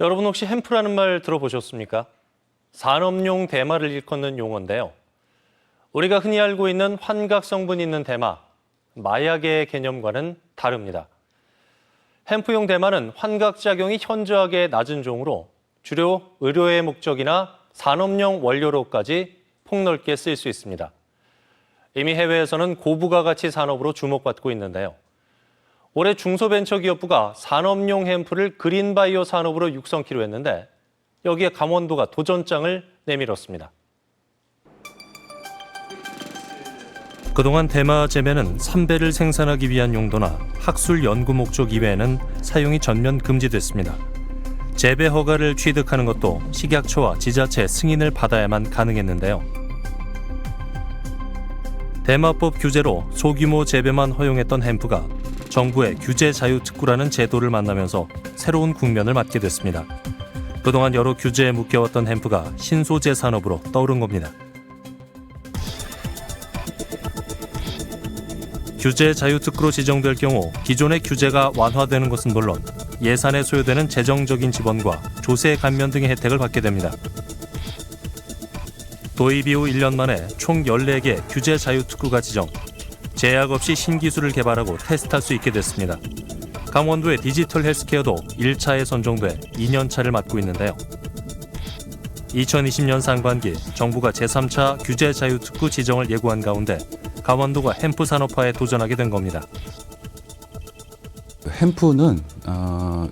여러분 혹시 햄프라는 말 들어보셨습니까? 산업용 대마를 일컫는 용어인데요. 우리가 흔히 알고 있는 환각 성분이 있는 대마, 마약의 개념과는 다릅니다. 햄프용 대마는 환각작용이 현저하게 낮은 종으로 주로 의료의 목적이나 산업용 원료로까지 폭넓게 쓰일 수 있습니다. 이미 해외에서는 고부가 가치 산업으로 주목받고 있는데요. 올해 중소벤처기업부가 산업용 햄프를 그린바이오 산업으로 육성키로 했는데 여기에 강원도가 도전장을 내밀었습니다. 그동안 대마 재배는 삼배를 생산하기 위한 용도나 학술 연구 목적 이외에는 사용이 전면 금지됐습니다. 재배 허가를 취득하는 것도 식약처와 지자체 승인을 받아야만 가능했는데요. 대마법 규제로 소규모 재배만 허용했던 햄프가 정부의 규제 자유 특구라는 제도를 만나면서 새로운 국면을 맞게 됐습니다. 그동안 여러 규제에 묶여왔던 햄프가 신소재 산업으로 떠오른 겁니다. 규제 자유 특구로 지정될 경우 기존의 규제가 완화되는 것은 물론 예산에 소요되는 재정적인 지원과 조세 감면 등의 혜택을 받게 됩니다. 도입 이후 1년 만에 총 14개 규제 자유 특구가 지정, 제약 없이 신기술을 개발하고 테스트할 수 있게 됐습니다. 강원도의 디지털 헬스케어도 1차에 선정돼 2년 차를 맞고 있는데요. 2020년 상반기 정부가 제3차 규제 자유 특구 지정을 예고한 가운데 강원도가 햄프 산업화에 도전하게 된 겁니다. 햄프는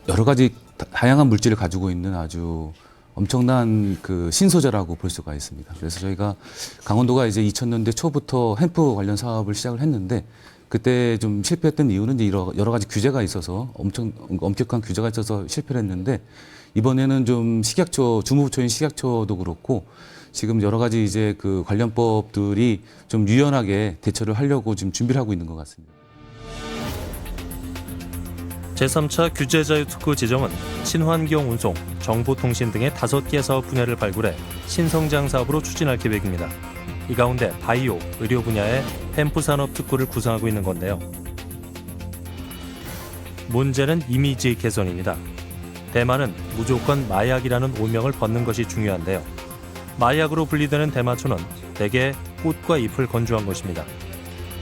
여러 가지 다양한 물질을 가지고 있는 아주 엄청난 그 신소재라고 볼 수가 있습니다. 그래서 저희가 강원도가 이제 2000년대 초부터 햄프 관련 사업을 시작을 했는데 그때 좀 실패했던 이유는 이제 여러 가지 규제가 있어서 엄격한 규제가 있어서 실패를 했는데 이번에는 좀 식약처, 주무부처인 식약처도 그렇고 지금 여러 가지 이제 그 관련법들이 좀 유연하게 대처를 하려고 지금 준비를 하고 있는 것 같습니다. 제3차 규제자유특구 지정은 친환경 운송, 정보통신 등의 5개 사업 분야를 발굴해 신성장 사업으로 추진할 계획입니다. 이 가운데 바이오, 의료 분야의 햄프 산업 특구를 구상하고 있는 건데요. 문제는 이미지 개선입니다. 대마는 무조건 마약이라는 오명을 벗는 것이 중요한데요. 마약으로 분리되는 대마초는 대개 꽃과 잎을 건조한 것입니다.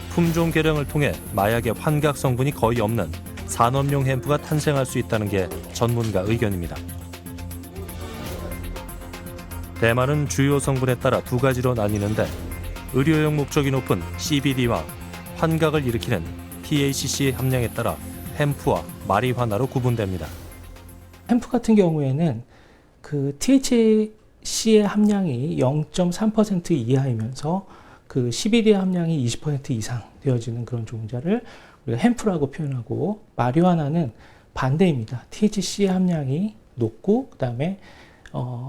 품종 개량을 통해 마약의 환각 성분이 거의 없는 산업용 햄프가 탄생할 수 있다는 게 전문가 의견입니다. 대마는 주요 성분에 따라 두 가지로 나뉘는데 의료용 목적이 높은 CBD와 환각을 일으키는 THC 함량에 따라 햄프와 마리화나로 구분됩니다. 햄프 같은 경우에는 그 THC의 함량이 0.3% 이하이면서 그 CBD 함량이 20% 이상 되어지는 그런 종자를 우리가 햄프라고 표현하고, 마리화나는 반대입니다. THC의 함량이 높고 그다음에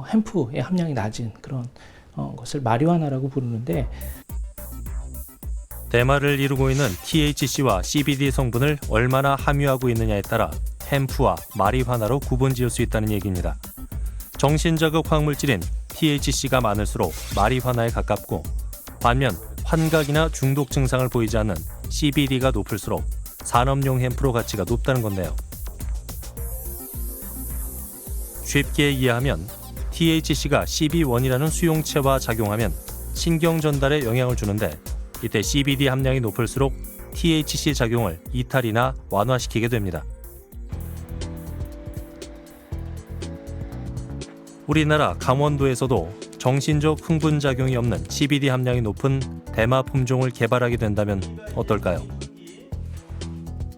햄프의 함량이 낮은 그런 것을 마리화나라고 부르는데, 대마를 이루고 있는 THC와 CBD 성분을 얼마나 함유하고 있느냐에 따라 햄프와 마리화나로 구분지을 수 있다는 얘기입니다. 정신자극 화학물질인 THC가 많을수록 마리화나에 가깝고, 반면 환각이나 중독 증상을 보이지 않는 CBD가 높을수록 산업용 햄프로 가치가 높다는 건데요. 쉽게 이해하면 THC가 CB1이라는 수용체와 작용하면 신경 전달에 영향을 주는데, 이때 CBD 함량이 높을수록 THC 작용을 이탈이나 완화시키게 됩니다. 우리나라 강원도에서도 정신적 흥분작용이 없는 CBD 함량이 높은 대마 품종을 개발하게 된다면 어떨까요?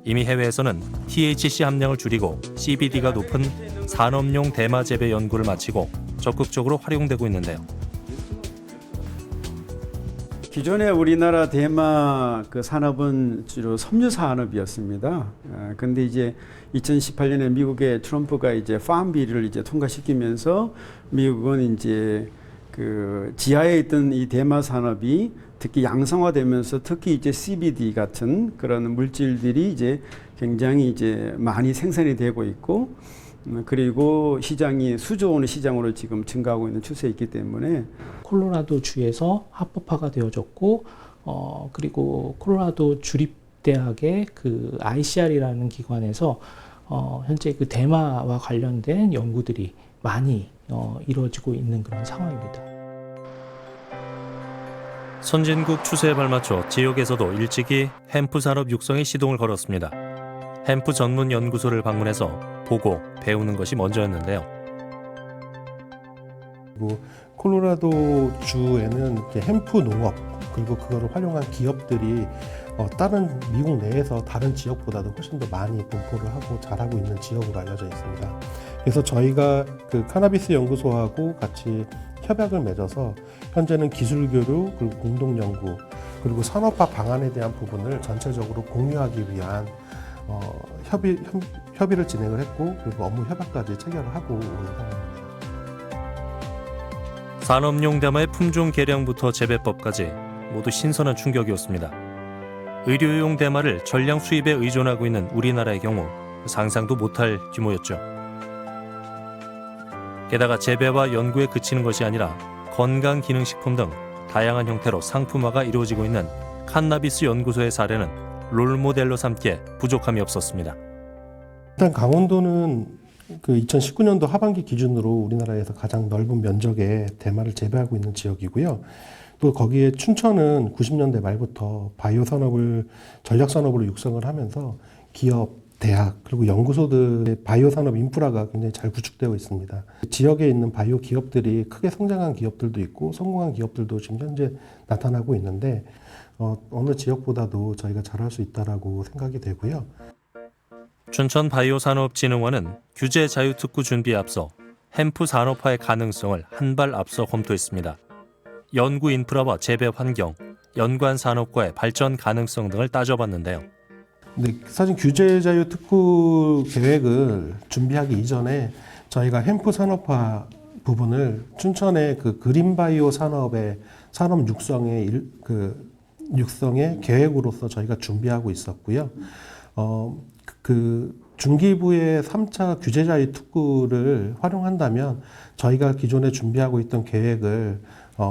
이미 해외에서는 THC 함량을 줄이고 CBD가 높은 산업용 대마 재배 연구를 마치고 적극적으로 활용되고 있는데요. 기존에 우리나라 대마 그 산업은 주로 섬유 산업이었습니다. 근데 이제 2018년에 미국의 트럼프가 이제 팜빌을 이제 통과시키면서 미국은 이제 그 지하에 있던 이 대마 산업이 특히 양성화되면서 특히 이제 CBD 같은 그런 물질들이 이제 굉장히 이제 많이 생산이 되고 있고, 그리고 시장이 수조 원의 시장으로 지금 증가하고 있는 추세에 있기 때문에 콜로라도 주에서 합법화가 되어졌고, 그리고 콜로라도 주립대학의 그 ICR이라는 기관에서 현재 그 대마와 관련된 연구들이 많이 이루어지고 있는 그런 상황입니다. 선진국 추세에 발맞춰 지역에서도 일찍이 햄프 산업 육성에 시동을 걸었습니다. 햄프 전문 연구소를 방문해서 보고 배우는 것이 먼저였는데요. 그리고 콜로라도 주에는 이렇게 햄프 농업 그리고 그거를 활용한 기업들이 다른 미국 내에서 다른 지역보다도 훨씬 더 많이 분포를 하고 잘하고 있는 지역으로 알려져 있습니다. 그래서 저희가 그 카나비스 연구소하고 같이 협약을 맺어서 현재는 기술 교류 그리고 공동 연구 그리고 산업화 방안에 대한 부분을 전체적으로 공유하기 위한 협의를 진행을 했고 그리고 업무 협약까지 체결을 하고 있는 상황입니다. 산업용 대마의 품종 개량부터 재배법까지 모두 신선한 충격이었습니다. 의료용 대마를 전량 수입에 의존하고 있는 우리나라의 경우 상상도 못할 규모였죠. 게다가 재배와 연구에 그치는 것이 아니라 건강기능식품 등 다양한 형태로 상품화가 이루어지고 있는 칸나비스 연구소의 사례는 롤모델로 삼기에 부족함이 없었습니다. 일단 강원도는 그 2019년도 하반기 기준으로 우리나라에서 가장 넓은 면적의 대마를 재배하고 있는 지역이고요. 또 거기에 춘천은 90년대 말부터 바이오 산업을 전략 산업으로 육성을 하면서 기업, 대학 그리고 연구소들의 바이오 산업 인프라가 굉장히 잘 구축되어 있습니다. 지역에 있는 바이오 기업들이 크게 성장한 기업들도 있고 성공한 기업들도 지금 현재 나타나고 있는데 어느 지역보다도 저희가 잘할 수 있다라고 생각이 되고요. 춘천바이오산업진흥원은 규제 자유특구 준비에 앞서 햄프 산업화의 가능성을 한 발 앞서 검토했습니다. 연구 인프라와 재배 환경, 연관 산업과의 발전 가능성 등을 따져봤는데요. 근데 사실 규제 자유 특구 계획을 준비하기 이전에 저희가 햄프 산업화 부분을 춘천의 그 그린바이오 산업의 산업 육성의 계획으로서 저희가 준비하고 있었고요. 그 중기부의 3차 규제 자유 특구를 활용한다면 저희가 기존에 준비하고 있던 계획을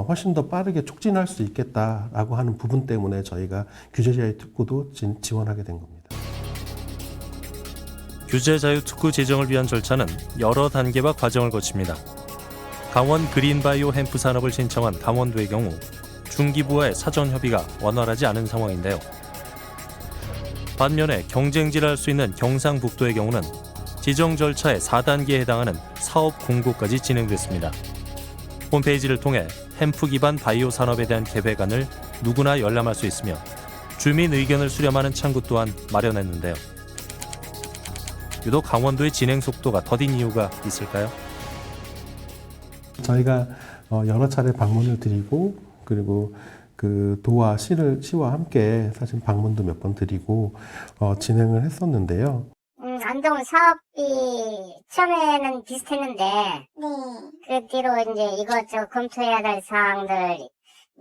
훨씬 더 빠르게 촉진할 수 있겠다라고 하는 부분 때문에 저희가 규제 자유 특구도 지원하게 된 겁니다. 규제 자유 특구 지정을 위한 절차는 여러 단계와 과정을 거칩니다. 강원 그린바이오 햄프 산업을 신청한 강원도의 경우 중기부와의 사전 협의가 원활하지 않은 상황인데요. 반면에 경쟁지를 할 수 있는 경상북도의 경우는 지정 절차의 4단계에 해당하는 사업 공고까지 진행됐습니다. 홈페이지를 통해 햄프 기반 바이오 산업에 대한 계획안을 누구나 열람할 수 있으며 주민 의견을 수렴하는 창구 또한 마련했는데요. 유독 강원도의 진행 속도가 더딘 이유가 있을까요? 저희가 여러 차례 방문을 드리고 그리고 그 도와 시와 함께 사실 방문도 몇 번 드리고 진행을 했었는데요. 안동 사업이 처음에는 비슷했는데, 그 뒤로 이제 이것저것 검토해야 될 사항들,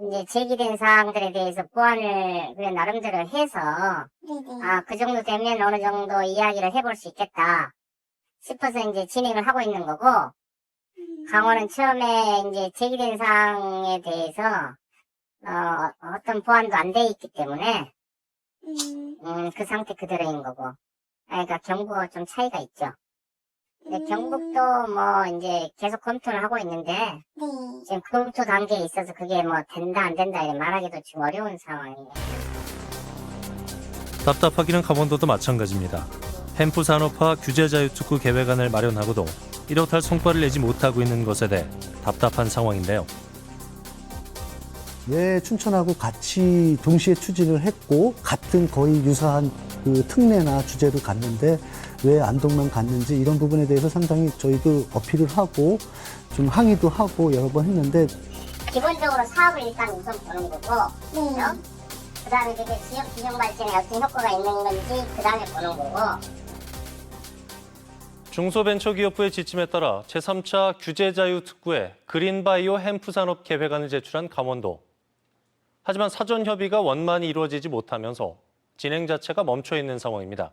이제 제기된 사항들에 대해서 보완을 그냥 나름대로 해서, 그 정도 되면 어느 정도 이야기를 해볼 수 있겠다 싶어서 이제 진행을 하고 있는 거고, 강원은 처음에 이제 제기된 사항에 대해서, 어떤 보완도 안 돼 있기 때문에, 그 상태 그대로인 거고. 그러니까 경북과 좀 차이가 있죠. 근데 경북도 뭐 이제 계속 검토를 하고 있는데 지금 검토 단계에 있어서 그게 뭐 된다 안 된다 이렇게 말하기도 지금 어려운 상황이에요. 답답하기는 강원도도 마찬가지입니다. 햄프 산업화 규제 자유 특구 계획안을 마련하고도 이렇다 할 성과를 내지 못하고 있는 것에 대해 답답한 상황인데요. 왜 춘천하고 같이 동시에 추진을 했고 같은 거의 유사한 그 특례나 주제를 갔는데 왜 안동만 갔는지 이런 부분에 대해서 상당히 저희도 어필을 하고 좀 항의도 하고 여러 번 했는데 기본적으로 사업을 일단 우선 보는 거고 그죠? 그 다음에 그게 지역 균형 발전에 어떤 효과가 있는 건지 그 다음에 보는 거고 중소벤처기업부의 지침에 따라 제3차 규제자유특구에 그린바이오 햄프 산업 계획안을 제출한 강원도. 하지만 사전 협의가 원만히 이루어지지 못하면서 진행 자체가 멈춰 있는 상황입니다.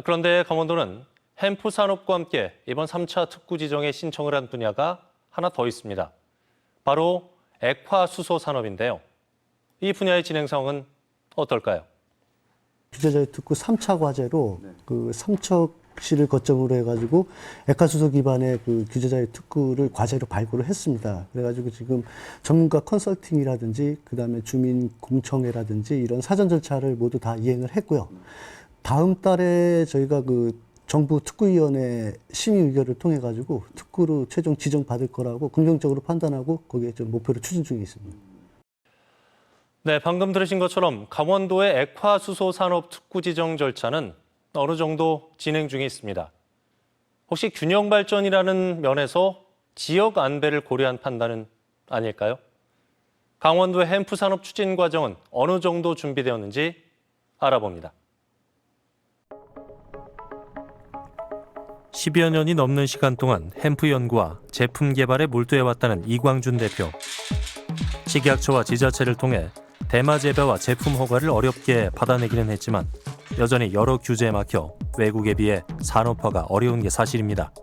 그런데 강원도는 햄프 산업과 함께 이번 3차 특구 지정에 신청을 한 분야가 하나 더 있습니다. 바로 액화수소 산업인데요. 이 분야의 진행 상황은 어떨까요? 규제자유 특구 3차 과제로 그 삼척시를 거점으로 해가지고 액화수소 기반의 그 규제자유 특구를 과제로 발굴을 했습니다. 그래가지고 지금 전문가 컨설팅이라든지 그다음에 주민 공청회라든지 이런 사전 절차를 모두 다 이행을 했고요. 다음 달에 저희가 그 정부 특구위원회 심의 의결을 통해 가지고 특구로 최종 지정받을 거라고 긍정적으로 판단하고 거기에 좀 목표를 추진 중에 있습니다. 네, 방금 들으신 것처럼 강원도의 액화수소 산업 특구 지정 절차는 어느 정도 진행 중에 있습니다. 혹시 균형 발전이라는 면에서 지역 안배를 고려한 판단은 아닐까요? 강원도의 햄프 산업 추진 과정은 어느 정도 준비되었는지 알아봅니다. 10여 년이 넘는 시간 동안 햄프 연구와 제품 개발에 몰두해왔다는 이광준 대표. 식약처와 지자체를 통해 대마 재배와 제품 허가를 어렵게 받아내기는 했지만 여전히 여러 규제에 막혀 외국에 비해 산업화가 어려운 게 사실입니다.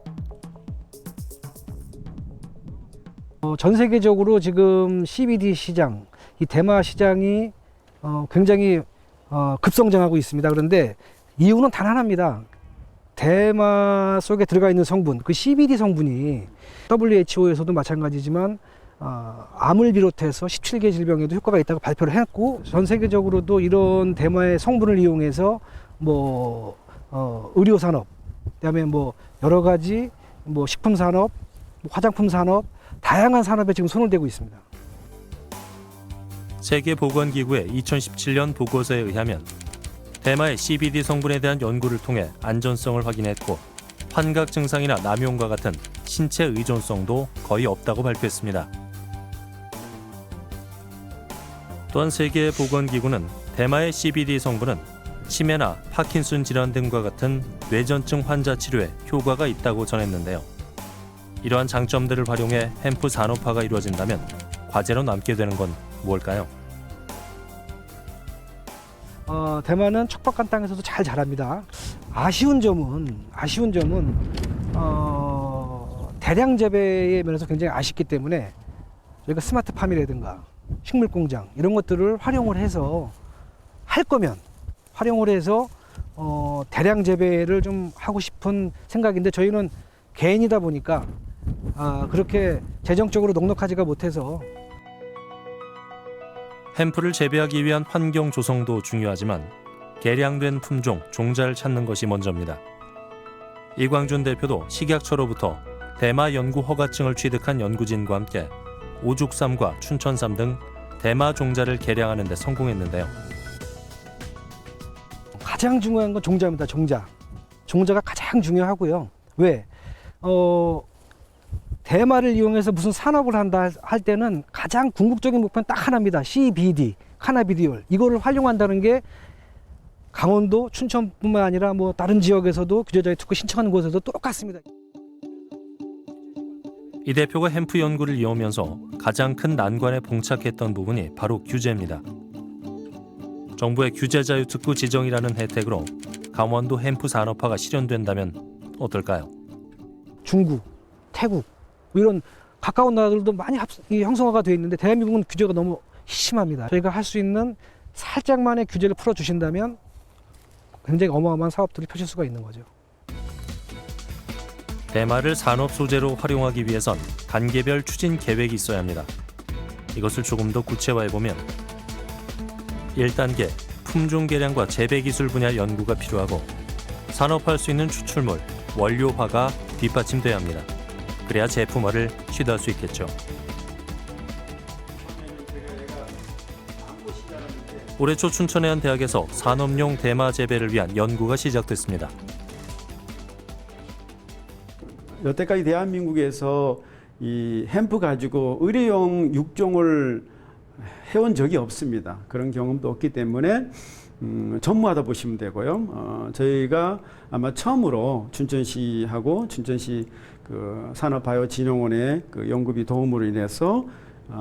전 세계적으로 지금 CBD 시장, 이 대마 시장이 굉장히 급성장하고 있습니다. 그런데 이유는 단 하나입니다. 대마 속에 들어가 있는 성분, 그 CBD 성분이 WHO에서도 마찬가지지만 암을 비롯해서 17개 질병에도 효과가 있다고 발표를 했고, 전 세계적으로도 이런 대마의 성분을 이용해서 의료 산업, 그다음에 여러 가지 식품 산업, 화장품 산업, 다양한 산업에 지금 손을 대고 있습니다. 세계보건기구의 2017년 보고서에 의하면 대마의 CBD 성분에 대한 연구를 통해 안전성을 확인했고 환각 증상이나 남용과 같은 신체 의존성도 거의 없다고 발표했습니다. 또한 세계보건기구는 대마의 CBD 성분은 치매나 파킨슨 질환 등과 같은 뇌전증 환자 치료에 효과가 있다고 전했는데요. 이러한 장점들을 활용해 햄프 산업화가 이루어진다면 과제로 남게 되는 건 무엇일까요? 대마는 척박한 땅에서도 잘 자랍니다. 아쉬운 점은 대량 재배의 면에서 굉장히 아쉽기 때문에 저희가 스마트팜이라든가 식물공장 이런 것들을 활용을 해서 할 거면 활용을 해서 대량 재배를 좀 하고 싶은 생각인데 저희는 개인이다 보니까 그렇게 재정적으로 넉넉하지가 못해서. 햄프를 재배하기 위한 환경 조성도 중요하지만 개량된 품종, 종자를 찾는 것이 먼저입니다. 이광준 대표도 식약처로부터 대마 연구 허가증을 취득한 연구진과 함께 오죽삼과 춘천삼 등 대마 종자를 개량하는 데 성공했는데요. 가장 중요한 건 종자입니다. 종자가 가장 중요하고요. 왜? 대마를 이용해서 무슨 산업을 한다 할 때는 가장 궁극적인 목표는 딱 하나입니다. CBD, 카나비디올. 이거를 활용한다는 게 강원도, 춘천뿐만 아니라 다른 지역에서도 규제자유 특구 신청하는 곳에도 똑같습니다. 이 대표가 햄프 연구를 이어오면서 가장 큰 난관에 봉착했던 부분이 바로 규제입니다. 정부의 규제자유 특구 지정이라는 혜택으로 강원도 햄프 산업화가 실현된다면 어떨까요? 중국, 태국 이런 가까운 나라들도 많이 형성화가 되어 있는데 대한민국은 규제가 너무 심합니다. 저희가 할 수 있는 살짝만의 규제를 풀어주신다면 굉장히 어마어마한 사업들을 펼칠 수가 있는 거죠. 대마를 산업 소재로 활용하기 위해선 단계별 추진 계획이 있어야 합니다. 이것을 조금 더 구체화해보면 1단계 품종 개량과 재배 기술 분야 연구가 필요하고 산업화할 수 있는 추출물, 원료화가 뒷받침돼야 합니다. 그래야 제품화를 시도할 수 있겠죠. 올해 초 춘천의 한 대학에서 산업용 대마 재배를 위한 연구가 시작됐습니다. 여태까지 대한민국에서 이 햄프 가지고 의료용 육종을 해온 적이 없습니다. 그런 경험도 없기 때문에 전무하다 보시면 되고요. 저희가 아마 처음으로 춘천시하고 춘천시 그 산업바이오진흥원의 그 연구비 도움으로 인해서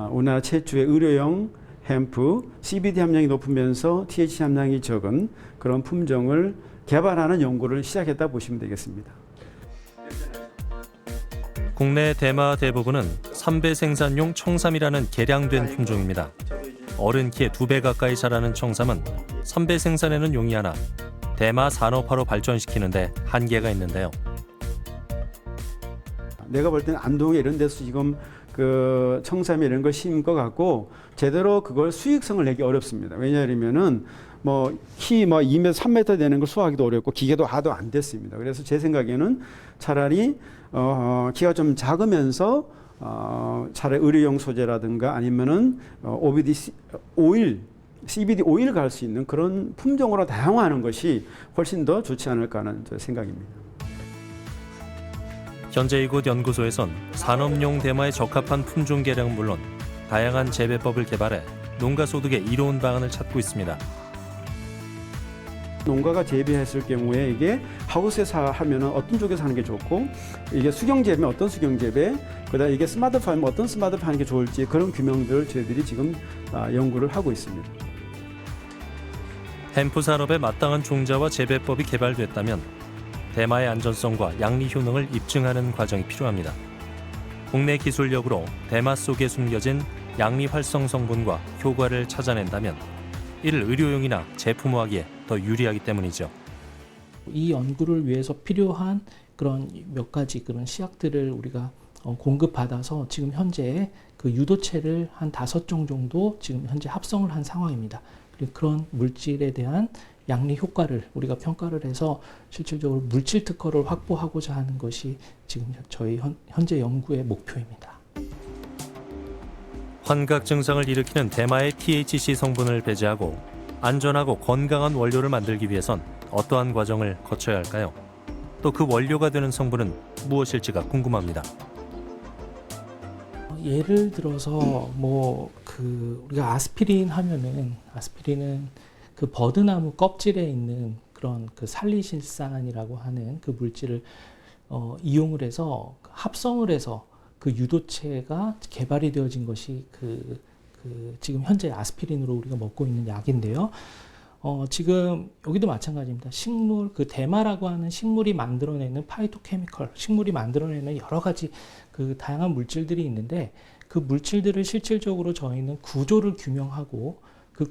우리나라 최초의 의료용 햄프 CBD 함량이 높으면서 THC 함량이 적은 그런 품종을 개발하는 연구를 시작했다 보시면 되겠습니다. 국내 대마 대부분은 3배 생산용 청삼이라는 개량된 품종입니다. 어른 키의 2배 가까이 자라는 청삼은 선배 생산에는 용이하나 대마 산업화로 발전시키는데 한계가 있는데요. 내가 볼 때는 안동에 이런 데서 지금 그 청삼이 이런 걸 심은 것 같고 제대로 그걸 수익성을 내기 어렵습니다. 왜냐하면은 뭐 키 뭐 2m, 3m 되는 걸 수확하기도 어렵고 기계도 하도 안 됐습니다. 그래서 제 생각에는 차라리 키가 좀 작으면서 차라리 의료용 소재라든가 아니면은 OBD 오일, CBD 오일 갈 수 있는 그런 품종으로 다양화하는 것이 훨씬 더 좋지 않을까 하는 생각입니다. 현재 이곳 연구소에선 산업용 대마에 적합한 품종 개량은 물론 다양한 재배법을 개발해 농가 소득에 이로운 방안을 찾고 있습니다. 농가가 재배했을 경우에 이게 하우스에서 하면 어떤 쪽에서 하는 게 좋고 이게 수경재배면 어떤 수경재배 그다음에 이게 스마트팜이면 어떤 스마트팜 하는 게 좋을지 그런 규명들을 저희들이 지금 연구를 하고 있습니다. 햄프 산업에 마땅한 종자와 재배법이 개발됐다면 대마의 안전성과 양리 효능을 입증하는 과정이 필요합니다. 국내 기술력으로 대마 속에 숨겨진 양리 활성 성분과 효과를 찾아낸다면 이를 의료용이나 제품화하기에 더 유리하기 때문이죠. 이 연구를 위해서 필요한 그런 몇 가지 그런 시약들을 우리가 공급받아서 지금 현재 그 유도체를 한 5종 정도 지금 현재 합성을 한 상황입니다. 그리고 그런 물질에 대한 양리 효과를 우리가 평가를 해서 실질적으로 물질 특허를 확보하고자 하는 것이 지금 저희 현재 연구의 목표입니다. 환각 증상을 일으키는 대마의 THC 성분을 배제하고 안전하고 건강한 원료를 만들기 위해선 어떠한 과정을 거쳐야 할까요? 또 그 원료가 되는 성분은 무엇일지가 궁금합니다. 예를 들어서 우리가 아스피린 하면은 아스피린은 그 버드나무 껍질에 있는 그런 그 살리실산이라고 하는 그 물질을 이용을 해서 합성을 해서 그 유도체가 개발이 되어진 것이 지금 현재 아스피린으로 우리가 먹고 있는 약인데요. 지금 여기도 마찬가지입니다. 식물, 그 대마라고 하는 식물이 만들어내는 파이토케미컬, 식물이 만들어내는 여러 가지 그 다양한 물질들이 있는데 그 물질들을 실질적으로 저희는 구조를 규명하고 그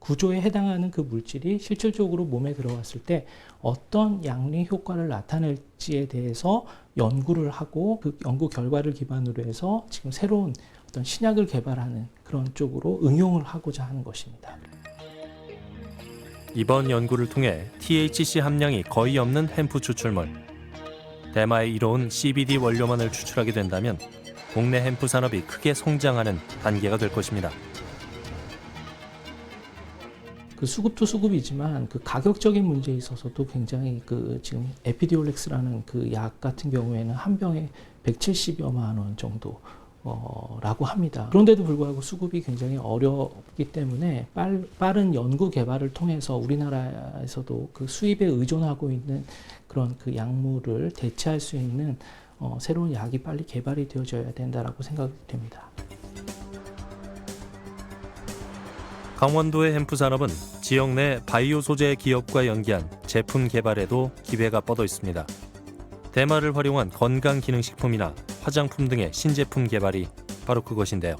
구조에 해당하는 그 물질이 실질적으로 몸에 들어갔을 때 어떤 양리 효과를 나타낼지에 대해서 연구를 하고 그 연구 결과를 기반으로 해서 지금 새로운 어떤 신약을 개발하는 그런 쪽으로 응용을 하고자 하는 것입니다. 이번 연구를 통해 THC 함량이 거의 없는 햄프 추출물, 대마의 이로운 CBD 원료만을 추출하게 된다면 국내 햄프 산업이 크게 성장하는 단계가 될 것입니다. 그 수급도 수급이지만 그 가격적인 문제에 있어서도 굉장히 그 지금 에피디올렉스라는 그 약 같은 경우에는 한 병에 170여만 원 정도 라고 합니다. 그런데도 불구하고 수급이 굉장히 어렵기 때문에 빠른 연구 개발을 통해서 우리나라에서도 그 수입에 의존하고 있는 그런 그 약물을 대체할 수 있는 새로운 약이 빨리 개발이 되어져야 된다라고 생각이 됩니다. 강원도의 햄프 산업은 지역 내 바이오 소재 기업과 연계한 제품 개발에도 기회가 뻗어 있습니다. 대마를 활용한 건강기능식품이나 화장품 등의 신제품 개발이 바로 그것인데요.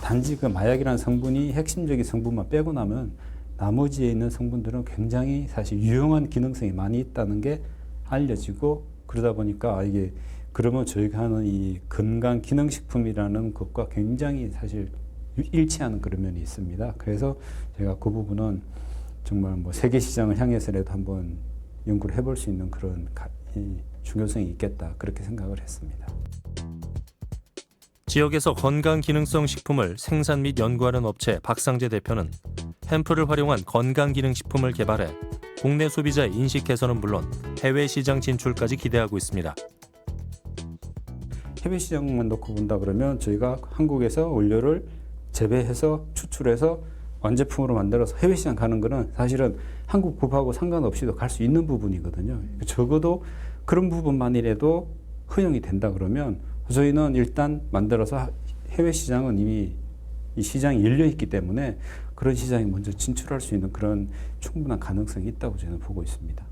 단지 그 마약이라는 성분이 핵심적인 성분만 빼고 나면 나머지에 있는 성분들은 굉장히 사실 유용한 기능성이 많이 있다는 게 알려지고 그러다 보니까 이게 그러면 저희가 하는 이 건강기능식품이라는 것과 굉장히 사실 일치하는 그런 면이 있습니다. 그래서 제가 그 부분은 정말 뭐 세계 시장을 향해서라도 한번 연구를 해볼 수 있는 그런 중요성이 있겠다 그렇게 생각을 했습니다. 지역에서 건강기능성 식품을 생산 및 연구하는 업체 박상재 대표는 햄프를 활용한 건강기능식품을 개발해 국내 소비자의 인식 개선은 물론 해외 시장 진출까지 기대하고 있습니다. 해외 시장만 놓고 본다 그러면 저희가 한국에서 원료를 재배해서 추출해서 완제품으로 만들어서 해외 시장 가는 거는 사실은 한국 법하고 상관없이도 갈 수 있는 부분이거든요. 적어도 그런 부분만이라도 허용이 된다 그러면 저희는 일단 만들어서 해외 시장은 이미 이 시장이 열려 있기 때문에 그런 시장에 먼저 진출할 수 있는 그런 충분한 가능성이 있다고 저는 보고 있습니다.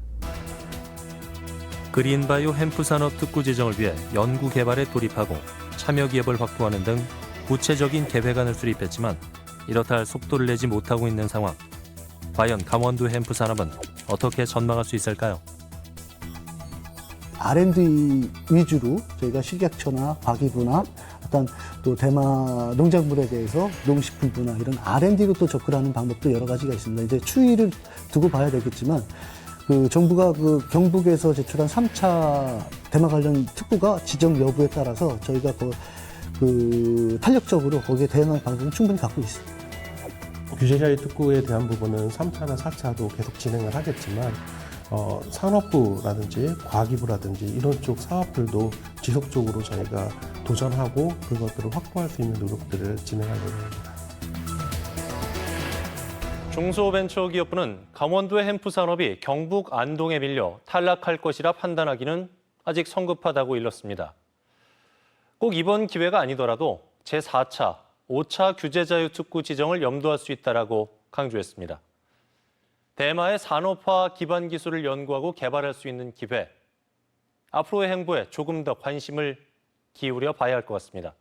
그린바이오 햄프 산업 특구 지정을 위해 연구 개발에 돌입하고 참여 기업을 확보하는 등 구체적인 계획안을 수립했지만 이렇다 할 속도를 내지 못하고 있는 상황. 과연 강원도 햄프 산업은 어떻게 전망할 수 있을까요? R&D 위주로 저희가 식약처나 과기부나 어떤 또 대마 농작물에 대해서 농식품부나 이런 R&D로 또 접근하는 방법도 여러 가지가 있습니다. 이제 추이를 두고 봐야 되겠지만 그 정부가 그 경북에서 제출한 3차 대마 관련 특구가 지정 여부에 따라서 저희가 그 탄력적으로 거기에 대응할 방법은 충분히 갖고 있습니다. 규제자의 특구에 대한 부분은 3차나 4차도 계속 진행을 하겠지만 산업부라든지 과기부라든지 이런 쪽 사업들도 지속적으로 저희가 도전하고 그것들을 확보할 수 있는 노력들을 진행할 예정입니다. 중소벤처기업부는 강원도의 햄프 산업이 경북 안동에 밀려 탈락할 것이라 판단하기는 아직 성급하다고 일렀습니다. 꼭 이번 기회가 아니더라도 제4차, 5차 규제자유특구 지정을 염두할 수 있다라고 강조했습니다. 대마의 산업화 기반 기술을 연구하고 개발할 수 있는 기회, 앞으로의 행보에 조금 더 관심을 기울여 봐야 할 것 같습니다.